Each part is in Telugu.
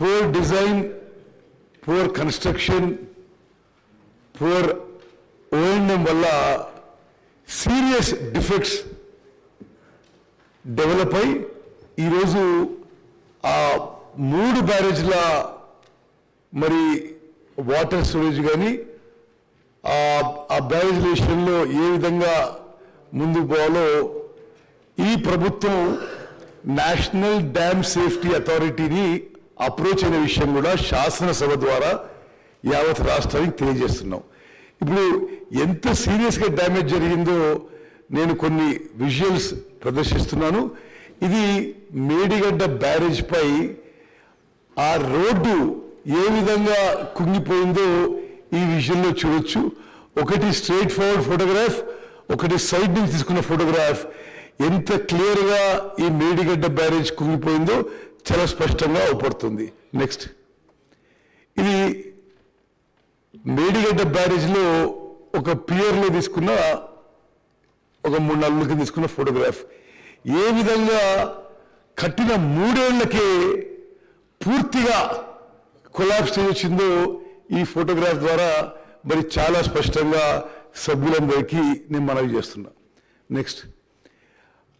poor design, poor construction, poor O&M వల్ల సీరియస్ డిఫెక్ట్స్ డెవలప్ అయి ఈరోజు ఆ 3 బ్యారేజ్ల మరి వాటర్ స్టోరేజ్ కానీ ఆ బ్యారేజ్ విషయంలో ఏ విధంగా ముందుకు పోవాలో ఈ ప్రభుత్వం నేషనల్ డ్యామ్ సేఫ్టీ అథారిటీని అప్రోచ్ అయిన విషయం కూడా శాసనసభ ద్వారా యావత్ రాష్ట్రానికి తెలియజేస్తున్నాం. ఇప్పుడు ఎంత సీరియస్గా డ్యామేజ్ జరిగిందో నేను కొన్ని విజువల్స్ ప్రదర్శిస్తున్నాను. ఇది మేడిగడ్డ బ్యారేజ్ పై ఆ రోడ్డు ఏ విధంగా కుంగిపోయిందో ఈ విజువల్లో చూడొచ్చు. ఒకటి స్ట్రైట్ ఫార్వర్డ్ ఫోటోగ్రాఫ్, ఒకటి సైడ్ నుంచి తీసుకున్న ఫోటోగ్రాఫ్. ఎంత క్లియర్గా ఈ మేడిగడ్డ బ్యారేజ్ కుంగిపోయిందో చాలా స్పష్టంగా అవపడుతుంది. నెక్స్ట్, ఇది మేడిగడ్డ బ్యారేజ్లో ఒక పియర్లో తీసుకున్న ఒక 3-4 నెలలకి తీసుకున్న ఫోటోగ్రాఫ్. ఏ విధంగా కట్టిన 3 ఏళ్లకే పూర్తిగా కొలాప్స్ వచ్చిందో ఈ ఫోటోగ్రాఫ్ ద్వారా మరి చాలా స్పష్టంగా సభ్యులందరికీ నేను మనవి చేస్తున్నా. నెక్స్ట్,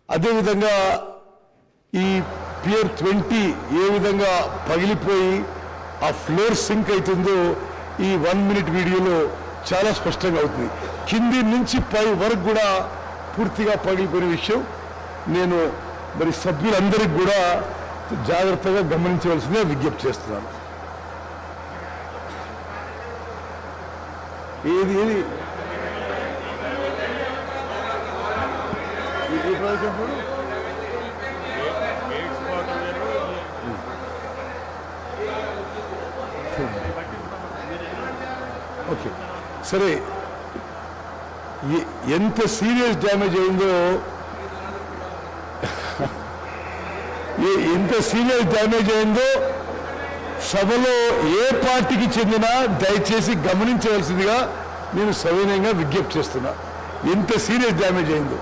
అదేవిధంగా ఈ పియర్ 20 ఏ విధంగా పగిలిపోయి ఆ ఫ్లోర్ సింక్ అవుతుందో ఈ 1 మినిట్ వీడియోలో చాలా స్పష్టంగా అవుతుంది. కింది నుంచి పై వరకు కూడా పూర్తిగా పగిలిపోయిన విషయం నేను మరి సభ్యులందరికీ కూడా జాగ్రత్తగా గమనించవలసిందిగా విజ్ఞప్తి చేస్తున్నాను. ఏది ఏది ఓకే సరే, ఎంత సీరియస్ డ్యామేజ్ అయిందో సభలో ఏ పార్టీకి చెందినా దయచేసి గమనించవలసిందిగా నేను సవినయంగా విజ్ఞప్తి చేస్తున్నా. ఎంత సీరియస్ డ్యామేజ్ అయిందో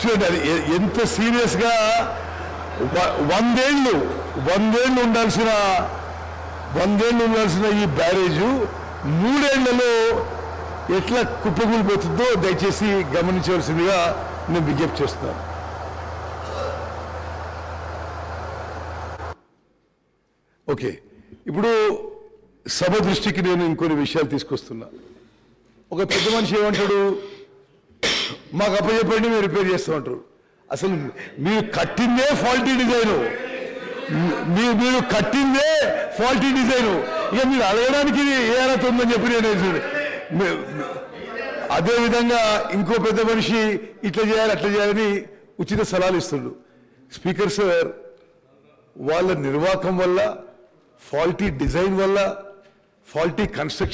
చూడండి. అది ఎంత సీరియస్గా 100 ఏళ్ళు ఉండాల్సిన ఈ బ్యారేజు 3 ఏళ్లలో ఎట్లా కుప్పకూలిపోతుందో దయచేసి గమనించవలసిందిగా నేను విజ్ఞప్తి చేస్తున్నాను. ఓకే, ఇప్పుడు సభ దృష్టికి నేను ఇంకొన్ని విషయాలు తీసుకొస్తున్నా. ఒక పెద్ద మనిషి ఏమంటాడు, మాకు అప్పచెప్పండి మేము రిపేర్ చేస్తామంటారు. అసలు మీరు కట్టిందే ఫాల్టీ డిజైను, ఇక మీరు అడగడానికి ఏ అర్హత ఉందని చెప్పి నేను అదేవిధంగా ఇంకో పెద్ద మనిషి ఇట్లా చేయాలి అట్లా చేయాలని ఉచిత సలహాలు ఇస్తుండు. స్పీకర్ సార్, వాళ్ళ నిర్వాహకం వల్ల, ఫాల్టీ డిజైన్ వల్ల, ఫాల్టీ కన్స్ట్రక్షన్